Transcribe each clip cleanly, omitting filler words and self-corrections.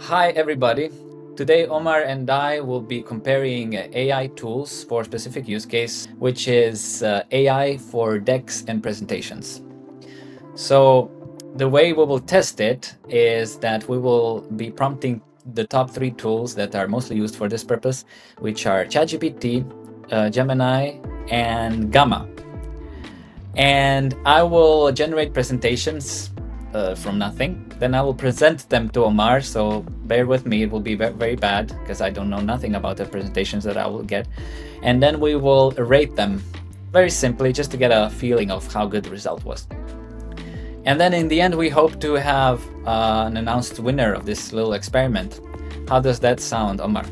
Hi, everybody. Today, Omar and I will be comparing AI tools for a specific use case, which is AI for decks and presentations. So, the way we will test it is that we will be prompting the top three tools that are mostly used for this purpose, which are ChatGPT, Gemini, and Gamma. And I will generate presentations from nothing. Then I will present them to Omar. So bear with me; it will be very bad because I don't know nothing about the presentations that I will get. And then we will rate them very simply, just to get a feeling of how good the result was. And then in the end, we hope to have an announced winner of this little experiment. How does that sound, Omar?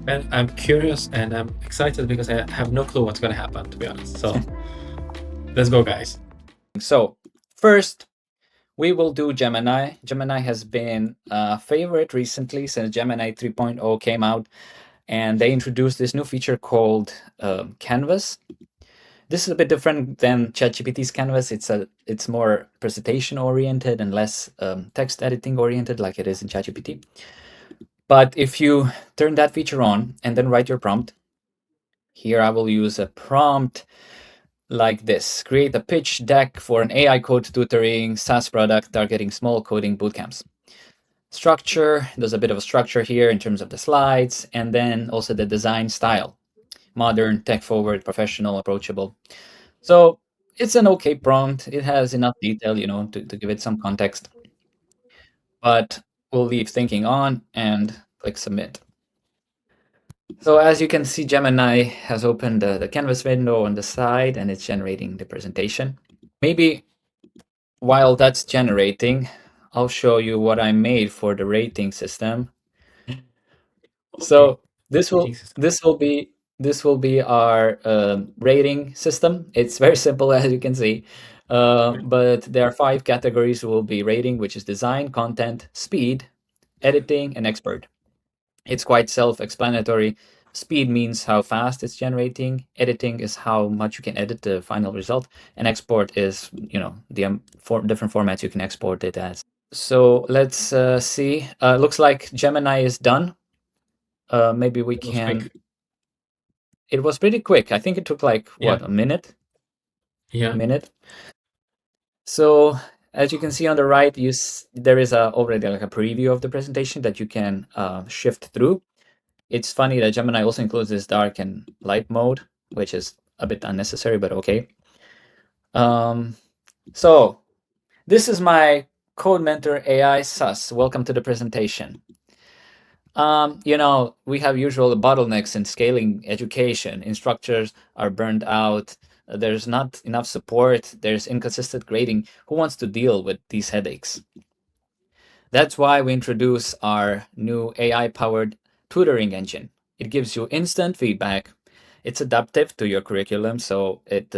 Man, I'm curious and I'm excited because I have no clue what's going to happen, to be honest. So let's go, guys. So first, we will do Gemini. Gemini has been a favorite recently since Gemini 3.0 came out, and they introduced this new feature called Canvas. This is a bit different than ChatGPT's Canvas. It's more presentation oriented and less text editing oriented, like it is in ChatGPT. But if you turn that feature on and then write your prompt, here I will use a prompt like this: create a pitch deck for an AI code tutoring SaaS product targeting small coding bootcamps. Structure, there's a bit of a structure here in terms of the slides, and then also the design style: modern, tech forward, professional, approachable. So it's an okay prompt. It has enough detail, to give it some context. But we'll leave thinking on and click submit. So as you can see, Gemini has opened the Canvas window on the side and it's generating the presentation. Maybe while that's generating, I'll show you what I made for the rating system. So Okay. this will Rating system. this will be our rating system. It's very simple, as you can see, but there are 5 categories. Will be rating, which is design, content, speed, editing, and expert. It's quite self-explanatory. Speed means how fast it's generating. Editing is how much you can edit the final result, and export is the different formats you can export it as. So let's see. Looks like Gemini is done. Maybe we It was can. quick. It was pretty quick. I think it took like Yeah. what, a minute? A Yeah. minute. So as you can see on the right, there is already like a preview of the presentation that you can shift through. It's funny that Gemini also includes this dark and light mode, which is a bit unnecessary, but okay. So this is my Code Mentor AI SUS. Welcome to the presentation. We have usual bottlenecks in scaling education. Instructors are burned out. There's not enough support. There's inconsistent grading. Who wants to deal with these headaches? That's why we introduce our new AI-powered tutoring engine. It gives you instant feedback. It's adaptive to your curriculum, so it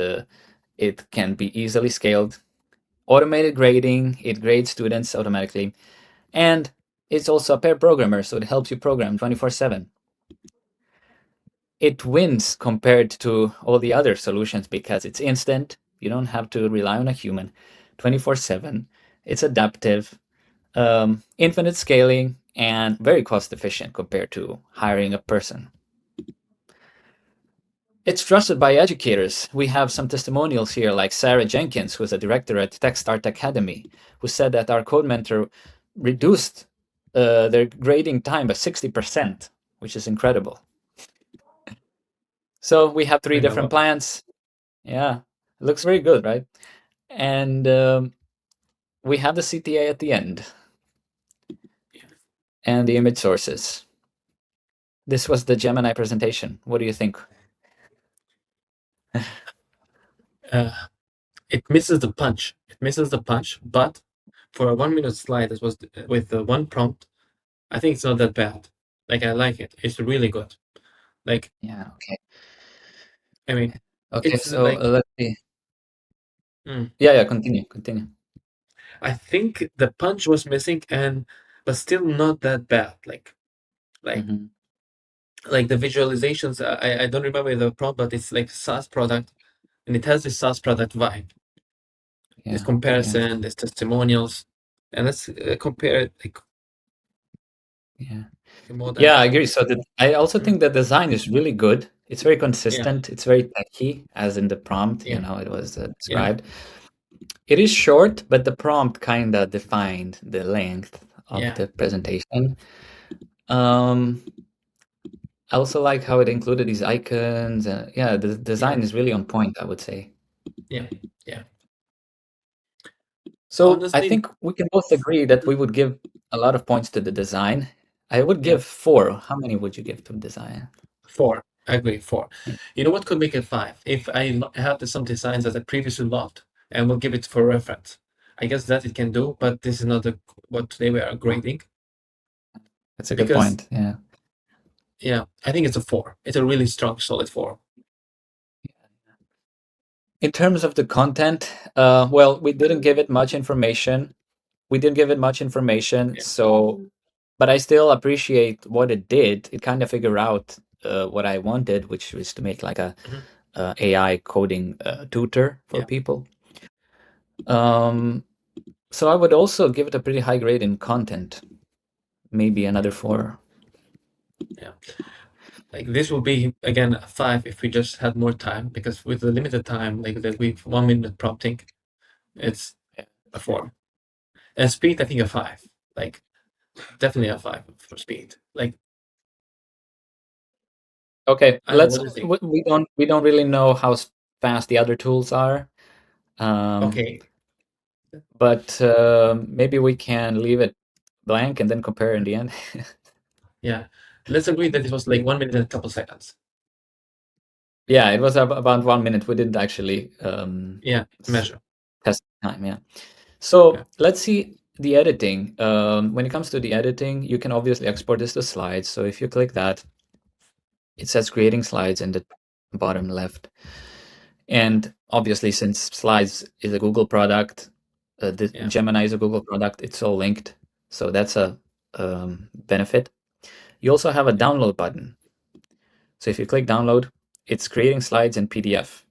can be easily scaled. Automated grading, it grades students automatically. And it's also a pair programmer, so it helps you program 24/7. It wins compared to all the other solutions because it's instant. You don't have to rely on a human 24/7. It's adaptive, infinite scaling, and very cost efficient compared to hiring a person. It's trusted by educators. We have some testimonials here, like Sarah Jenkins, who's a director at TechStart Academy, who said that our Code Mentor reduced their grading time by 60%, which is incredible. So we have 3 Doing a different lot. plans. Yeah, it looks very good, right? And we have the CTA at the end and the image sources. This was the Gemini presentation. What do you think? It misses the punch. It misses the punch, but for a 1 minute slide that was with the one prompt, I think it's not that bad. Like, I like it. It's really good. Like, Yeah, okay. I mean, Okay, it's so like, let's see. mm, Yeah, continue. I think the punch was missing, but still not that bad. Like Hmm. like the visualizations. I don't remember the prompt, but it's like SaaS product, and it has this SaaS product vibe. This Yeah, comparison, this testimonials, and let's compare it. Like, Yeah. more than Yeah, I four. agree. So I also Mhm. think the design is really good. It's very Yeah, consistent. It's very techy, as in the prompt, yeah, it was yeah, described. It is short, but the prompt kind of defined the length of yeah, the presentation. Um, I also like how it included these icons. Yeah, the yeah, design is really on point, I would say. yeah, yeah. So I Honestly, think we can both agree that we would give a lot of points to the design. I would yeah, give 4. How many would you give to design? four. I agree, four. You know what could make it five? If I had some designs that I previously loved and will give it for reference. I guess that it can do, but this is not what today we are grading That's a good because, point. Yeah. yeah, I think it's a four. It's a really strong, solid four. In terms of the content, well, we didn't give it much information. We didn't give it much information, Yeah. so but I still appreciate what it did. It kind of figured out what I wanted, which was to make like a Mhm. AI coding tutor for Yeah, people. Um, so I would also give it a pretty high grade in content, maybe another yeah, 4. yeah. Like this will be again a five if we just had more time because with the limited time, like that we 1 minute prompting, it's Yeah. a four. And speed, I think a five. Like definitely a five for speed. Like Okay, I don't know, what do you think? we don't really know how fast the other tools are. Um, Okay, but maybe we can leave it blank and then compare in the end. yeah. Let's agree that it was like 1 minute and a couple seconds. Yeah, it was about 1 minute. We didn't actually Yeah, measure. test time. Yeah. So Yeah. let's see the editing. When it comes to the editing, you can obviously export this to slides. So if you click that, it says creating slides in the bottom left. Yeah, And obviously, since slides is a Google product, the yeah, Gemini is a Google product, it's all linked. So that's a benefit. You also have a yeah. download button. So if you click download, it's creating slides in PDF,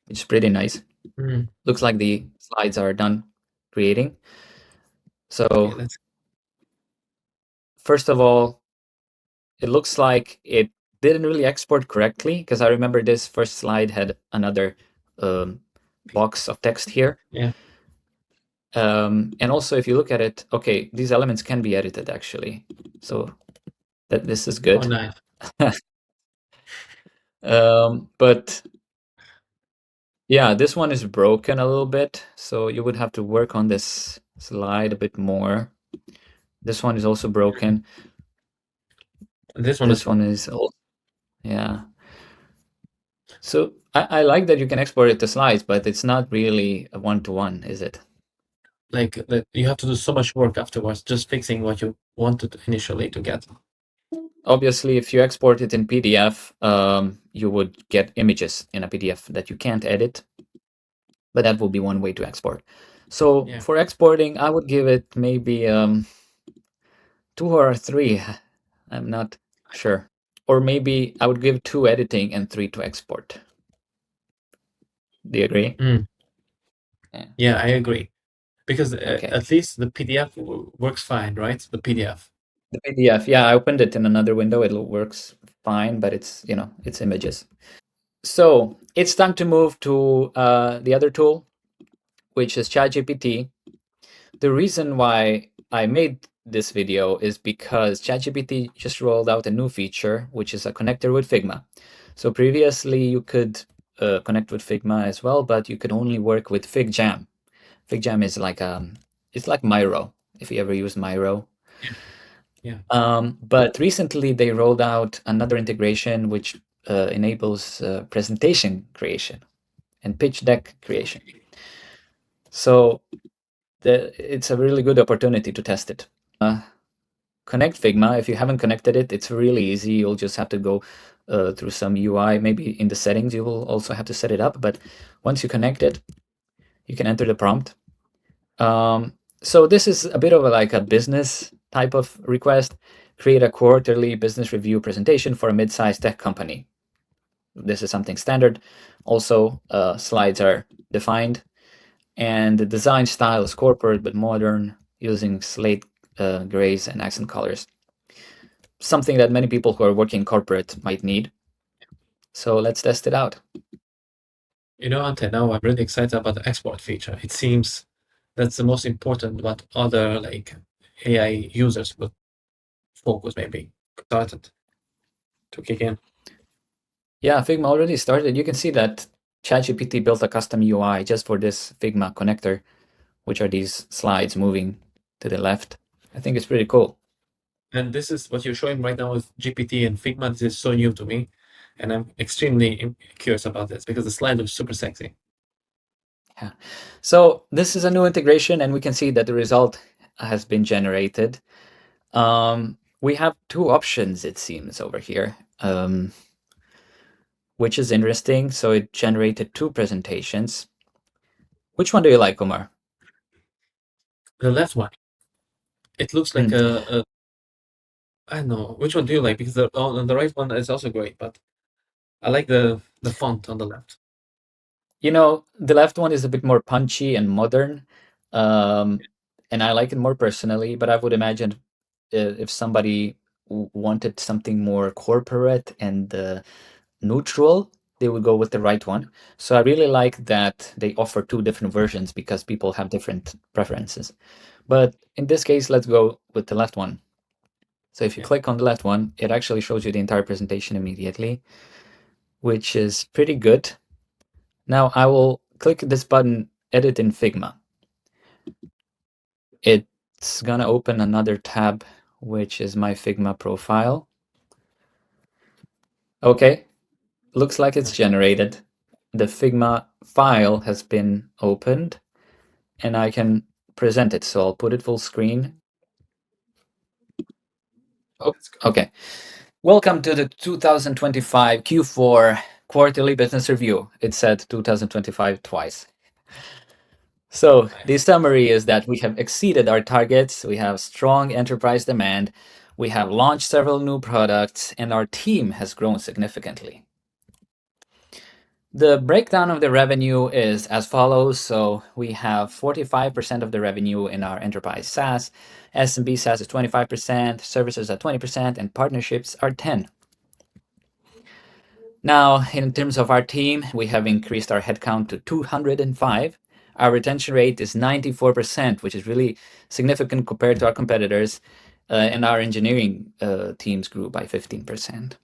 which is pretty nice. Mm, Looks like the slides are done creating. okay, So let's. first of all, it looks like it didn't really export correctly because I remember this first slide had another um, box of text here. Yeah. And also, if you look at it, okay, these elements can be edited actually. So this is Oh, good. nice. But yeah, this one is broken a little bit. So you would have to work on this slide a bit more. This one is also broken. This one as This one well. is, yeah. So I like that you can export it to slides, but it's not really a one-to-one, is it? Like that, you have to do so much work afterwards, just fixing what you wanted initially to get. Obviously, if you export it in PDF, you would get images in a PDF that you can't edit, but that will be one way to export. So Yeah. for exporting, I would give it maybe 2 or 3. I'm not sure. Or maybe I would give 2 editing and 3 to export. Do you agree? Mm, Yeah. yeah, I agree. Because Okay. at least the PDF works fine, right? The PDF. The PDF, yeah, I opened it in another window. It works fine, but it's images. So it's time to move to the other tool, which is ChatGPT. The reason why I made this video is because ChatGPT just rolled out a new feature, which is a connector with Figma. So previously you could connect with Figma as well, but you could only work with FigJam. FigJam is like it's like Miro, if you ever use Miro. Yeah. Yeah. But recently they rolled out another integration which enables presentation creation and pitch deck creation. Okay. So it's a really good opportunity to test it. Connect Figma. If you haven't connected it, it's really easy. You'll just have to go through some UI. Maybe in the settings, you will also have to set it up. But once you connect it, you can enter the prompt. So this is a bit of like a business type of request. Create a quarterly business review presentation for a mid-sized tech company. This is something standard. Also, slides are defined, and the design style is corporate but modern, using slate grays and accent colors. something that many people who are working corporate might need. So let's test it out. Until now, I'm really excited about the export feature. It seems that's the most important what other like AI users would focus maybe started to kick in. Yeah, Figma already started. You can see that ChatGPT built a custom UI just for this Figma connector, which are these slides moving to the left. I think it's pretty cool. And this is what you're showing right now with GPT and Figma. This is so new to me, and I'm extremely curious about this because the slide looks super sexy. Yeah. So this is a new integration, and we can see that the result has been generated. We have two options, it seems, over here, which is interesting. So it generated two presentations. Which one do you like, Omar? The left one, it looks like Hmm. a I don't know which one do you like because the right one is also great, but I like the font on the left. The left one is a bit more punchy and modern, um, and I like it more personally. But I would imagine if somebody wanted something more corporate and neutral, they would go with the right one. So I really like that they offer two different versions because people have different preferences. But in this case, let's go with the left one. So if you Yeah. click on the left one, it actually shows you the entire presentation immediately, which is pretty good. Now I will click this button, Edit in Figma. It's gonna open another tab, which is my Figma profile. Okay, looks like it's generated. The Figma file has been opened and I can present it. So I'll put it full screen. Oh, That's good. okay. Welcome to the 2025 Q4 quarterly business review. It said 2025 twice. So the Nice. summary is that we have exceeded our targets, we have strong enterprise demand, we have launched several new products, and our team has grown significantly. The breakdown of the revenue is as follows. So we have 45% of the revenue in our enterprise SaaS, SMB SaaS is 25%, services are 20%, and partnerships are 10%. Now, in terms of our team, we have increased our headcount to 205. Our retention rate is 94%, which is really significant compared to our competitors. And our engineering teams grew by 15%.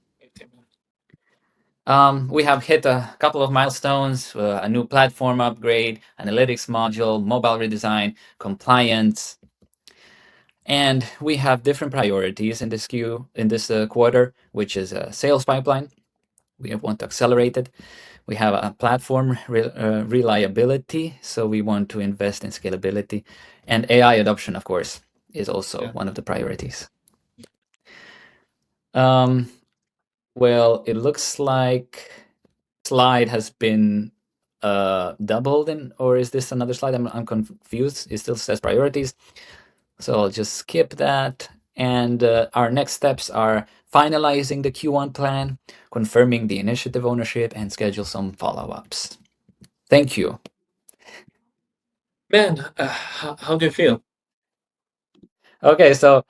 We have hit a couple of milestones, a new platform upgrade, analytics module, mobile redesign, compliance, and we have different priorities in this quarter, which is a sales pipeline. We want to accelerate it. We have a platform reliability, so we want to invest in scalability, and AI adoption, of course, is also Yeah. one of the priorities. Um, well, it looks like slide has been doubled, or is this another slide? I'm confused. It still says priorities, so I'll just skip that. And our next steps are finalizing the Q1 plan, confirming the initiative ownership, and schedule some follow-ups. Thank you. Man, how do you feel? Okay, so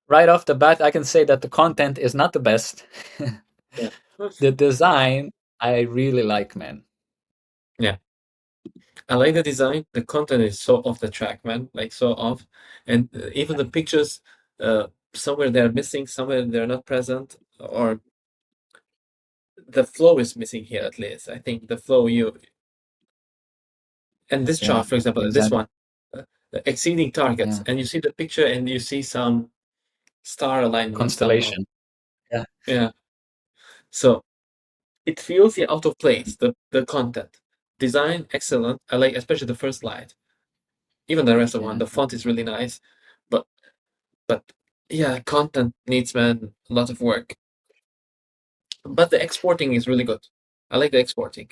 right off the bat, I can say that the content is not the best. Yeah. The design, I really like, man. Yeah. I like the design. The content is so off the track, man. Like so off. And even the pictures, somewhere they're missing, somewhere they're not present, or the flow is missing here at least. I think the flow you and this Yeah, chart, for example, this exactly. one, exceeding targets, Yeah, and you see the picture and you see some star alignment somehow. constellation. Yeah, Yeah. So it feels yeah, out of place, the content. Design, excellent. I like especially the first slide. Even the rest of one. yeah. The font is really nice. But but yeah, content needs man a lot of work. But the exporting is really good. I like the exporting.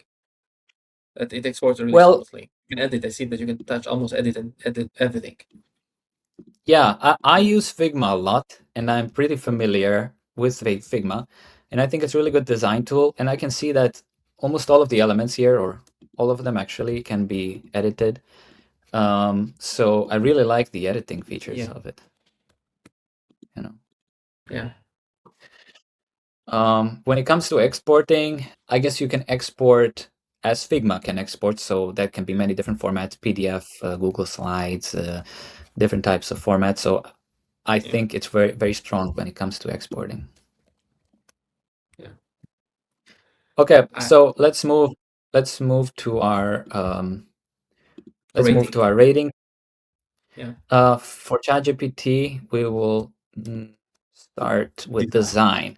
That it exports really Well, smoothly. You can edit. I see that you can touch almost edit and edit everything. yeah, I use Figma a lot, and I'm pretty familiar with Figma, and I think it's a really good design tool. And I can see that almost all of the elements here, or all of them actually, can be edited. So I really like the editing features Yeah. of it. You know. Yeah. When it comes to exporting, I guess you can export as Figma can export, so that can be many different formats, PDF, Google Slides, different types of formats. So I Yeah, think it's very, very strong when it comes to exporting. yeah. Okay, I so let's move to our rating. rating. Yeah, For ChatGPT, we will start with design. design.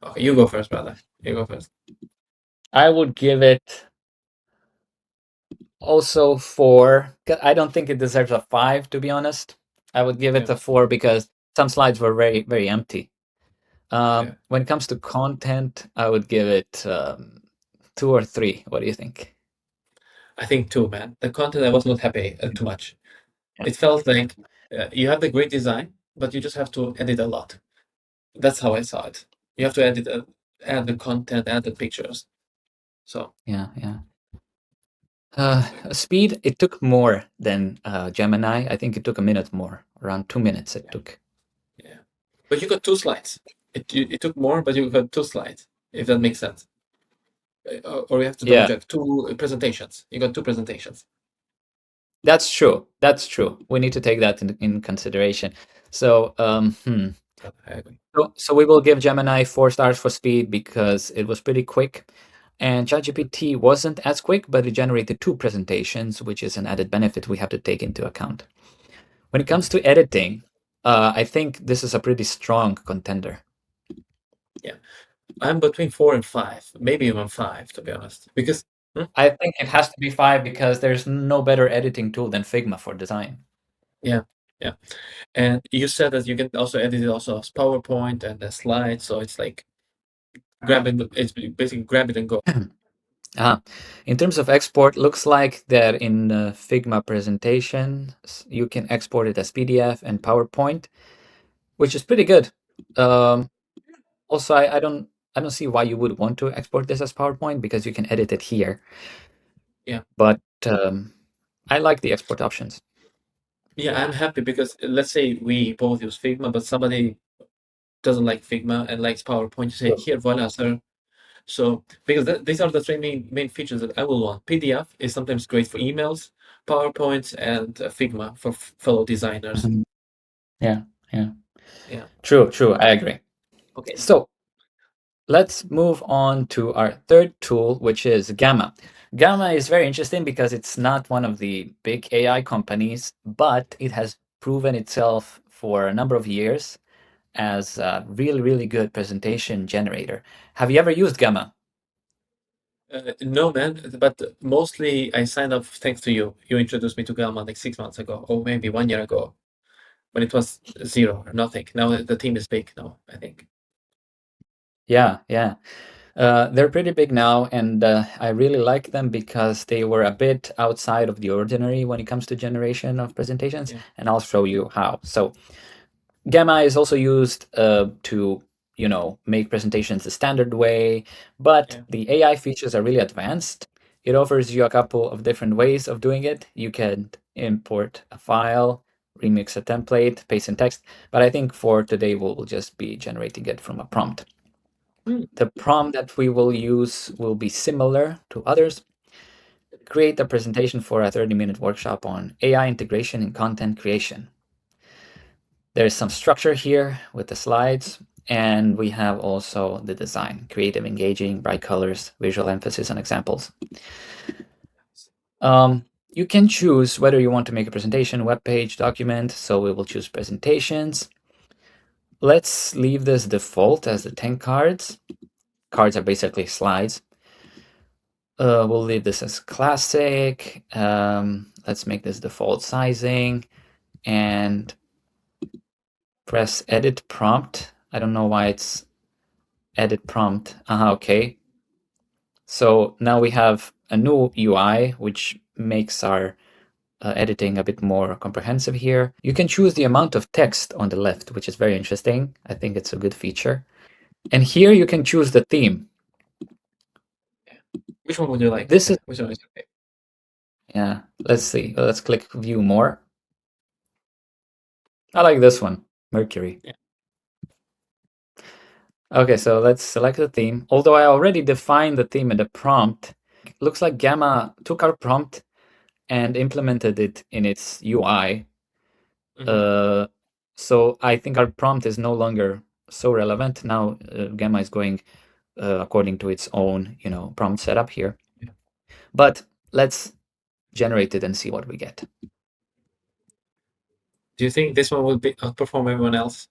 Okay, you go first, brother. You go first. I would give it also 4. I don't think it deserves a 5, to be honest. I would give it Yeah, a 4 because some slides were very, very empty. yeah. When it comes to content, I would give it 2 or 3. What do you think? I think too, man. The content I was not happy too much. Yeah. It felt like you have the great design, but you just have to edit a lot. That's how I saw it. You have to edit, add the content, add the pictures. So, Yeah, yeah. Speed, it took more than Gemini. I think it took a minute more, around 2 minutes it yeah, took. yeah. But you got two slides. It took more, but you got two slides, if that makes sense. Or we have to double Yeah, check two presentations. You got two presentations. that's true. That's true. We need to take that in consideration. So, I agree. so we will give Gemini 4 stars for speed because it was pretty quick. And ChatGPT wasn't as quick, but it generated 2 presentations, which is an added benefit we have to take into account. When it Yeah, comes to editing, I think this is a pretty strong contender. yeah. I'm between 4 and 5, maybe even 5, to be honest. Because, hmm? I think it has to be 5 because there's no better editing tool than Figma for design. Yeah, yeah. And you said that you can also edit it also as PowerPoint and the slides, so it's like it's basically grab it and go. Ah, in terms of export, looks like that in Figma presentation, you can export it as PDF and PowerPoint, which is pretty good. Um, also, I don't see why you would want to export this as PowerPoint because you can edit it here. Yeah. But I like the export options. Yeah, I'm happy because let's say we both use Figma, but somebody doesn't like Figma and likes PowerPoint. You say, Sure. here, voila, sir. So, because these are the three main features that I will want. PDF is sometimes great for emails, PowerPoints, and Figma for fellow designers. Mhm. Yeah, yeah. Yeah. True, true. I agree. Okay. So let's move on to our third tool, which is Gamma. Gamma is very interesting because it's not one of the big AI companies, but it has proven itself for a number of years as a really, really good presentation generator. Have you ever used Gamma? No, man, but mostly I signed up thanks to you. You introduced me to Gamma like 6 months ago, or maybe 1 year ago, when it was zero or nothing. Now the team is big now, I think. Yeah, yeah. They're pretty big now, and I really like them because they were a bit outside of the ordinary when it comes to generation of presentations, Yeah, and I'll show you how. So Gamma is also used to, make presentations the standard way, but yeah. the AI features are really advanced. It offers you a couple of different ways of doing it. You can import a file, remix a template, paste in text, but I think for today we'll just be generating it from a prompt. Hmm. The prompt that we will use will be similar to others. Create a presentation for a 30-minute workshop on AI integration in content creation. There's some structure here with the slides, and we have also the design, creative, engaging, bright colors, visual emphasis on examples. You can choose whether you want to make a presentation, web page, document, so we will choose presentations. Let's leave this default as the 10 cards. Cards are basically slides. We'll leave this as classic. Let's make this default sizing and press edit prompt. I don't know why it's edit prompt. Okay. So now we have a new UI, which makes our editing a bit more comprehensive here. You can choose the amount of text on the left, which is very interesting. I think it's a good feature. And here you can choose the theme. Which one would you like? This is, Yeah, which one is okay? yeah, let's see. Let's click view more. I like this one, Mercury. Yeah, Okay, so let's select the theme. Although I already defined the theme in the prompt, looks like Gamma took our prompt and implemented it in its UI. Mhm. Uh, so I think our prompt is no longer so relevant. Now Gamma is going according to its own, prompt setup here. Yeah. But let's generate it and see what we get. Do you think this one will be outperform everyone else?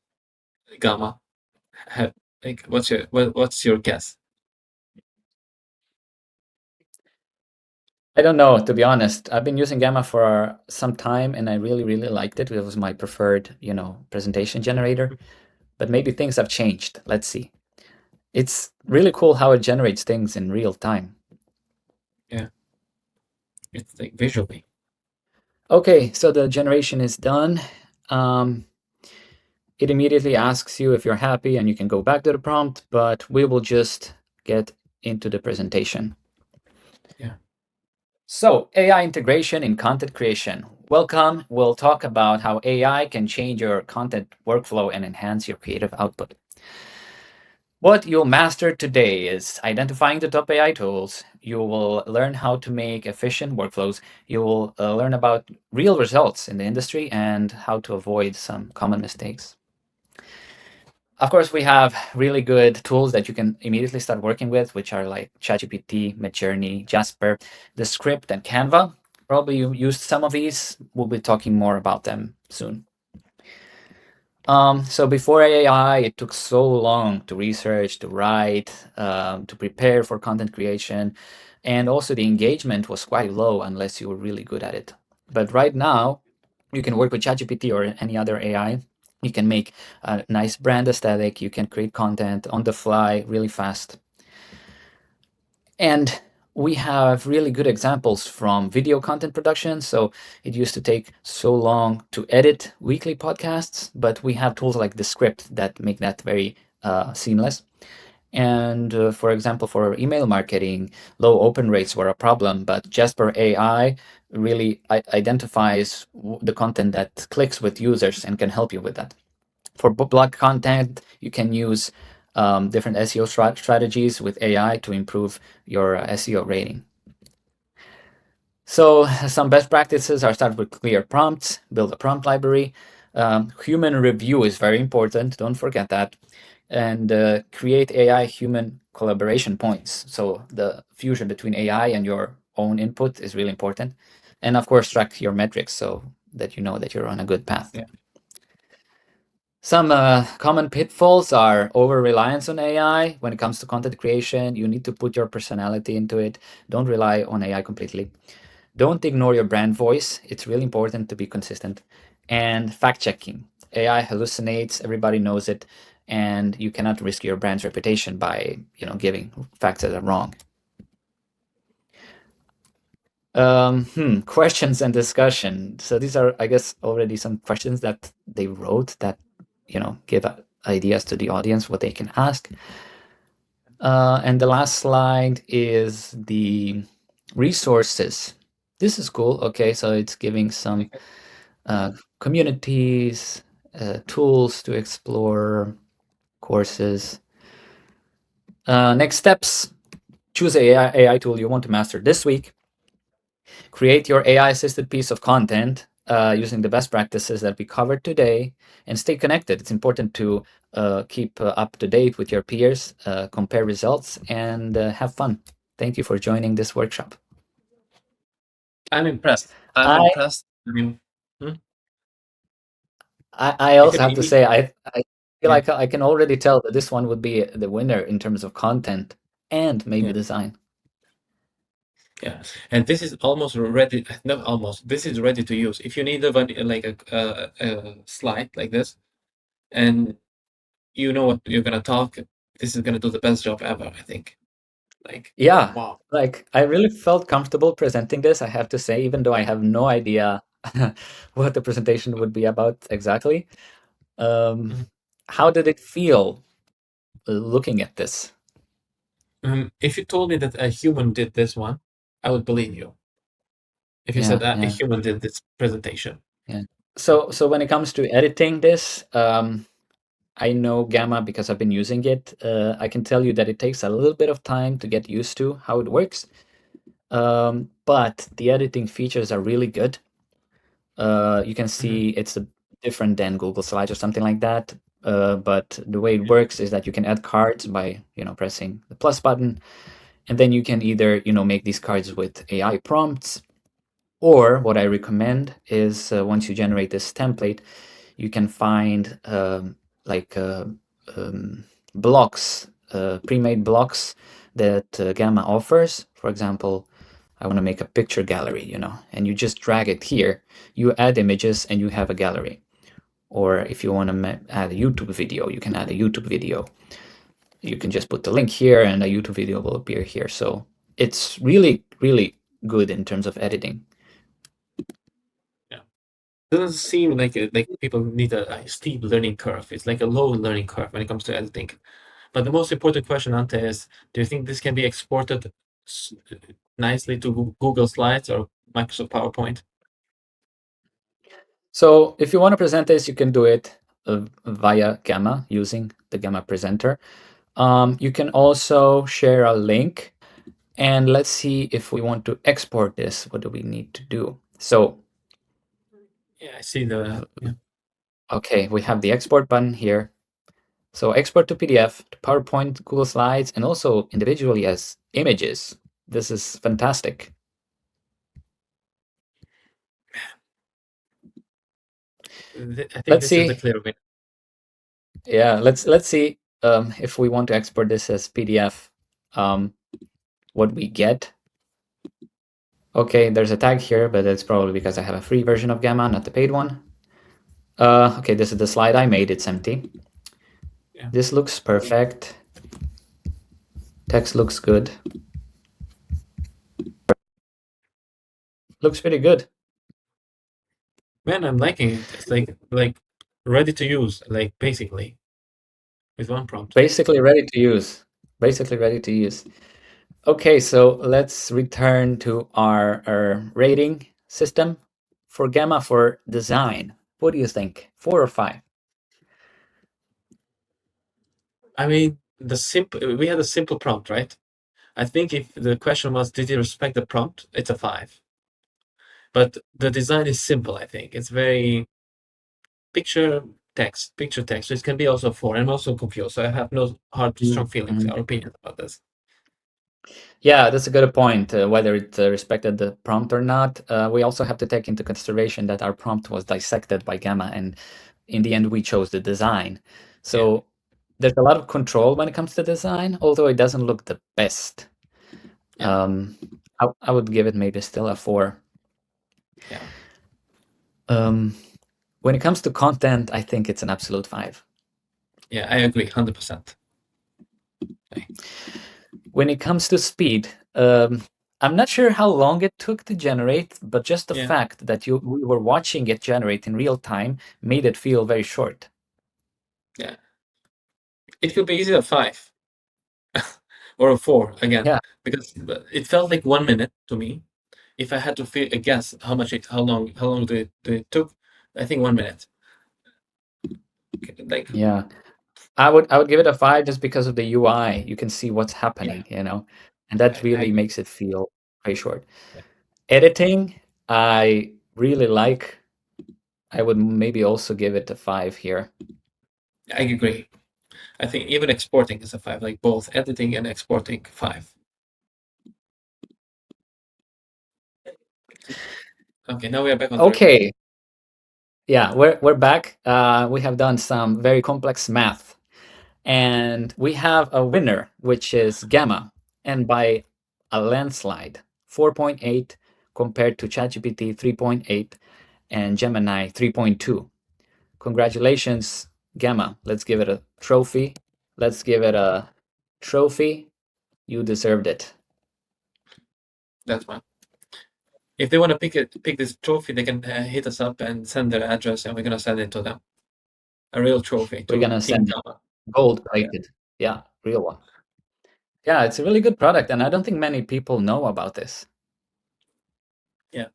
Gamma. Ha- Like, what's your guess? I don't know, to be honest. I've been using Gamma for some time and I really, really liked it. It was my preferred, presentation generator. But maybe things have changed. Let's see. It's really cool how it generates things in real time. Yeah, it's like visually. Okay, so the generation is done. Um, it immediately asks you if you're happy and you can go back to the prompt, but we will just get into the presentation. Yeah. So, AI integration in content creation. Welcome. We'll talk about how AI can change your content workflow and enhance your creative output. What you'll master today is identifying the top AI tools. You will learn how to make efficient workflows. You will learn about real results in the industry and how to avoid some common mistakes. Of course, we have really good tools that you can immediately start working with, which are like ChatGPT, Midjourney, Jasper, the script, and Canva. Probably you used some of these. We'll be talking more about them soon. So before AI, it took so long to research, to write, to prepare for content creation, and also the engagement was quite low unless you were really good at it. But right now, you can work with ChatGPT or any other AI. You can make a nice brand aesthetic. You can create content on the fly really fast. And we have really good examples from video content production. So it used to take so long to edit weekly podcasts, but we have tools like the script that make that very seamless. And for example, for email marketing, low open rates were a problem, but Jasper AI really identifies the content that clicks with users and can help you with that. For blog content, you can use different SEO strategies with AI to improve your SEO rating. So some best practices are start with clear prompts, build a prompt library. Human review is very important, don't forget that. And create AI human collaboration points. So the fusion between AI and your own input is really important. And of course, track your metrics so that you know that you're on a good path. Yeah. Some common pitfalls are over reliance on AI when it comes to content creation. You need to put your personality into it. Don't rely on AI completely. Don't ignore your brand voice. It's really important to be consistent. And fact checking. AI hallucinates, everybody knows it, and you cannot risk your brand's reputation by, giving facts that are wrong. Questions and discussion. So these are, I guess, already some questions that they wrote that, give ideas to the audience what they can ask. And the last slide is the resources. This is cool. Okay, so it's giving some Okay. communities, tools to explore, courses. Next steps. Choose a AI tool you want to master this week. Create your AI assisted piece of content using the best practices that we covered today and stay connected. It's important to keep up to date with your peers, compare results, and have fun. Thank you for joining this workshop. I'm impressed. I'm I impressed. I mean, hmm? I You also can have to immediately, say I feel yeah, like I can already tell that this one would be the winner in terms of content and maybe yeah, design. yeah. And this is almost ready, not almost, this is ready to use. If you need like a slide like this, and you know what you're gonna talk, this is gonna do the best job ever, I think. Like, Yeah, wow. like I really felt comfortable presenting this, I have to say, even though I have no idea what the presentation would be about exactly. Um, Mhm. how did it feel looking at this? If you told me that a human did this one, I would believe you. If you said Yeah, that a yeah, human did this presentation. yeah. So when it comes to editing this, I know Gamma because I've been using it. I can tell you that it takes a little bit of time to get used to how it works. But the editing features are really good. You can see it's different than Google Slides or something like that. But the way it works is that you can add cards by, pressing the plus button, and then you can either, make these cards with AI prompts, or what I recommend is once you generate this template, you can find like blocks, pre-made blocks that Gamma offers. For example, I want to make a picture gallery, and you just drag it here. You add images and you have a gallery. Or if you want to add a YouTube video, you can add a YouTube video. You can just put the link here and a YouTube video will appear here. So it's really, really good in terms of editing. Yeah. Doesn't seem like people need a steep learning curve. It's like a low learning curve when it comes to editing. But the most important question, Ante, is: do you think this can be exported nicely to Google Slides or Microsoft PowerPoint? So if you want to present this, you can do it via Gamma using the Gamma presenter. You can also share a link, and let's see if we want to export this. What do we need to do? So Yeah, I see the okay, we have the export button here. So export to PDF, to PowerPoint, Google Slides, and also individually as images. This is fantastic. I think Let's this is the see. clear winner. Yeah, let's see if we want to export this as PDF, what we get. Okay, there's a tag here, but it's probably because I have a free version of Gamma, not the paid one. Okay, this is the slide I made. It's empty. Yeah. This looks perfect. Text looks good. Looks pretty good. Man, I'm liking it. It's like ready to use, like basically with one prompt. Basically ready to use. Basically ready to use. Okay, so let's return to our rating system for Gamma for design. What do you think? 4 or 5? I mean, we had a simple prompt, right? I think if the question was, did you respect the prompt? It's a 5. But the design is simple, I think. It's very picture picture text. So it can be also 4. I'm also confused. So I have no strong feelings or opinions about this. Yeah, that's a good point, whether it respected the prompt or not. We also have to take into consideration that our prompt was dissected by Gamma, and in the end, we chose the design. So there's a lot of control when it comes to design, although it doesn't look the best. Yeah. I would give it maybe still a 4. Yeah. When it comes to content, I think it's an absolute 5. Yeah, I agree, 100%. When it comes to speed, I'm not sure how long it took to generate, but just the Yeah. fact that we were watching it generate in real time made it feel very short. Yeah. It could be easily a 5 or a 4 again, Yeah. because it felt like 1 minute to me. If I had to guess how long it took, I think 1 minute. Like Yeah. I would give it a 5 just because of the UI. You can see what's happening, and that I really agree. makes it feel very short. Yeah. Editing, I really like. I would maybe also give it a 5 here. I agree. I think even exporting is a 5, like both editing and exporting 5. Okay, now we are back on track. Okay. Yeah, we're back. We have done some very complex math, and we have a winner, which is Gamma, and by a landslide, 4.8 compared to ChatGPT 3.8 and Gemini 3.2. Congratulations, Gamma. Let's give it a trophy. Let's give it a trophy. You deserved it. That's fine. If they want to pick this trophy, they can hit us up and send their address, and we're gonna send it to them. A real trophy We're to gonna Team send it Gamma. gold plated. Yeah, real one. Yeah, it's a really good product, and I don't think many people know about this. Yeah.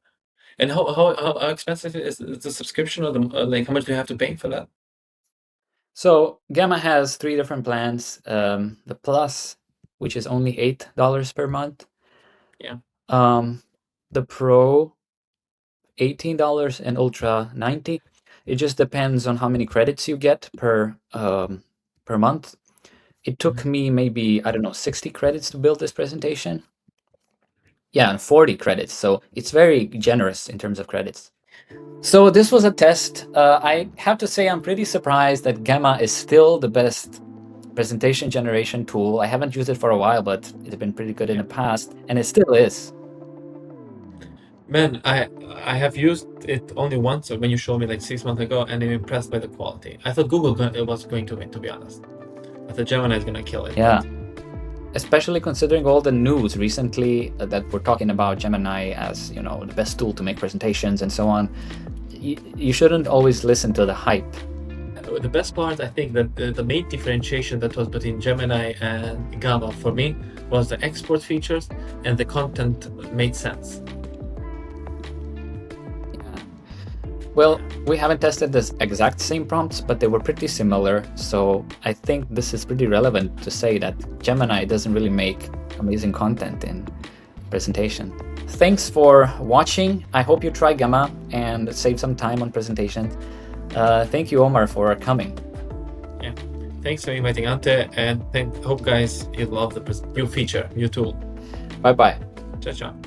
And how expensive is the subscription, or like how much do you have to pay for that? So Gamma has 3 different plans. The Plus, which is only $8 per month. Yeah. The Pro, $18, and Ultra, $90. It just depends on how many credits you get per month. It took me maybe, I don't know, 60 credits to build this presentation. Yeah, and 40 credits. So it's very generous in terms of credits. So this was a test. I have to say I'm pretty surprised that Gamma is still the best presentation generation tool. I haven't used it for a while, but it's been pretty good in the past, and it still is. Man, I have used it only once when you showed me like 6 months ago, and I'm impressed by the quality. I thought Google it was going to win, to be honest. I thought Gemini is gonna kill it. Yeah. Especially considering all the news recently that we're talking about Gemini as, you know, the best tool to make presentations and so on. You shouldn't always listen to the hype. The best part, I think, that the main differentiation that was between Gemini and Gamma for me was the export features, and the content made sense. Well, we haven't tested the exact same prompts, but they were pretty similar. So I think this is pretty relevant to say that Gemini doesn't really make amazing content in presentation. Thanks for watching. I hope you try Gamma and save some time on presentations. Thank you, Omar, for coming. Yeah. Thanks for inviting Ante, and hope guys you love the new feature, new tool. Bye-bye. Ciao, ciao.